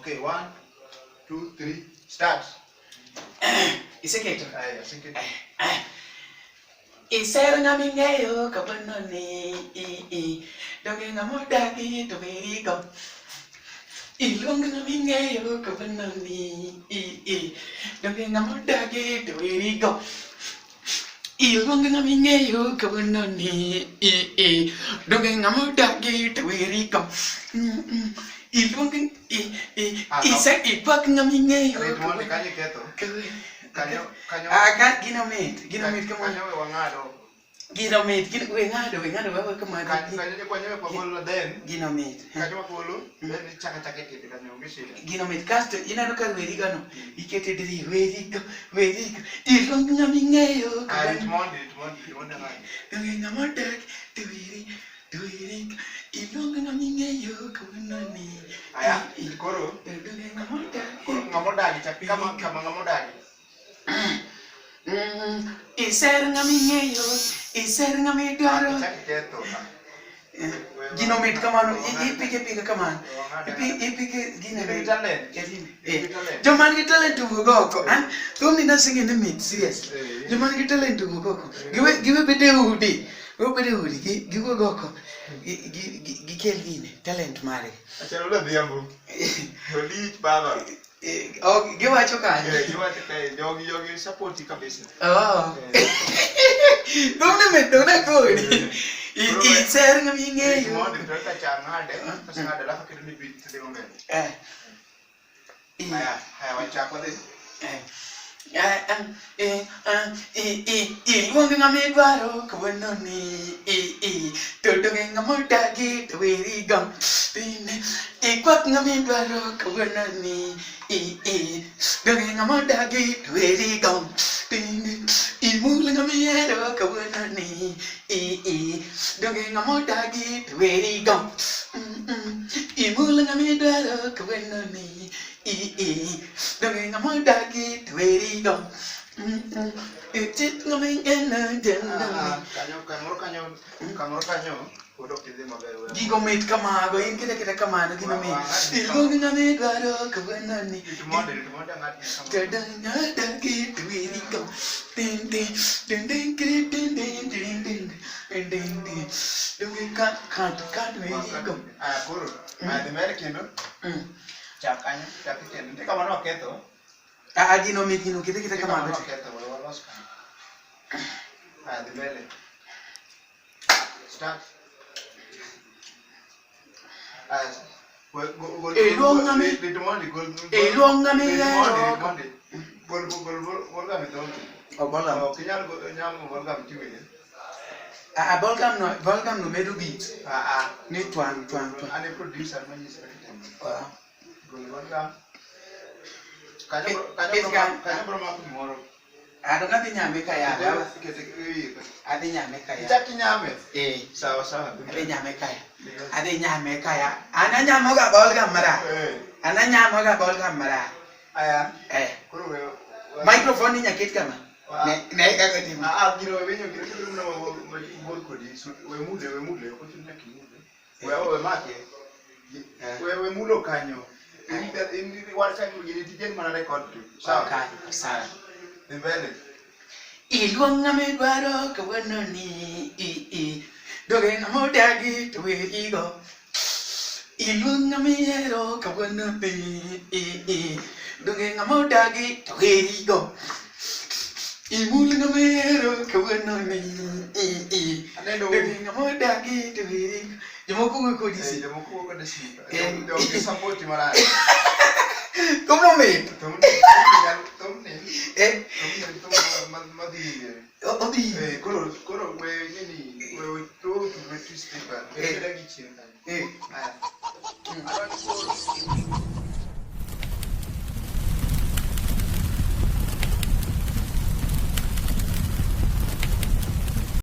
Okay, 1, 2, 3, start. Iseketo. Aya, sinke. Isero ngamingeyo kapanoni doge ngamodagi to verigo. Ilong ngamingeyo kapanoni doge ngamodagi to verigo. Ilong ngamingeyo kapanoni doge ngamodagi to verigo. Ilong isek ipak ngamingeyo. Ritmo kanye keto. Kanyo. Akan ginomit kamo. Kanyo wangado. Ginomit wengado bawa kemana? Kanyo kwanyo pabolo den. Ginomit. Kanyo pabolo den chaka kete kanyo ngisile. Ginomit kasto ina no kan weri gano. Ikete diri weri. Ilong ngamingeyo. Ritmo ngai. Doge ngamodak tuiri. Ilong ngamingeyo kapanoni. Aya, koro. Doge ngamodak. Ngamodagi chak kama ngamodagi. Iser ngamingeyo, iser ngamidwaro. Ginomit kamano, ipike kamano. Ipike ginomit. Joman ki talent ugoko. Tumni na singing the mix, serious. Joman ki talent ugoko. Give bede udi. Go bede udi. Give ugoko. Gikel gine talent mare. Achalo la diambo. Oli baba. Oh, giwacho kanye. Giwacho kanye. Jogi support kabisa. Oh. Dona kodi. Iser ngamingeyo. Mo de trata changade. Pasangade la fakir ni bit de ngombe. Aya wachako de. Ilong ngamidwaro kapanoni. Doge ngamodagi to verigo. Ikwak ngamidwaro kapanoni. Doge ngamodagi to verigo. Imul ngamiero kapanoni. Doge ngamodagi to verigo. Imul ngamidwaro kapanoni. Doge ngamodagi to verigo. It coming in and kanyo. Udok kide maber. Gigo mit kamago in kita kamano gino mit. Ilong ngamidwaro kapanoni. Ritmo ngat. Kadanya dagi to verigo. Doge kat verigo. Koro. De mere kendo. Chakanya, kendo. Te kamano keto. Gino mit gino kita kamano. Keto, walos kan. De mere. Start. Ilong ngami Gol gam to. Bolgam. Kinyal gol gam tiwe. Bolgam no medu beat. Ni twang. Ane producer man is Wow. Gol gam. Kanyo bro ma kumoro. Adonga binyame kaya. Ade nyame kaya. Itaki nyame. Sawa. Ade nyame kaya. Ana nyamo ga bolgam mara. Aya. Koro Microphone ni nyakit kama. Ne kaka timu. Gino wenyo na bol kodi. We mude ko tunna kimude. We make. We mulo kanyo. In what time you did man record to. Sawa. Invele. Ilong ngamidwaro kapanoni. Doge ngamodagi to verigo. Ilong ngamiero kapanoni. Doge ngamodagi to verigo. Imul ngamero kapanoni. Doge ngamodagi to verigo. Jomoko ko disi. Dogi support mara. Como me? Tomne. Odi. Koro we nini we to twist paper. We lagi chin.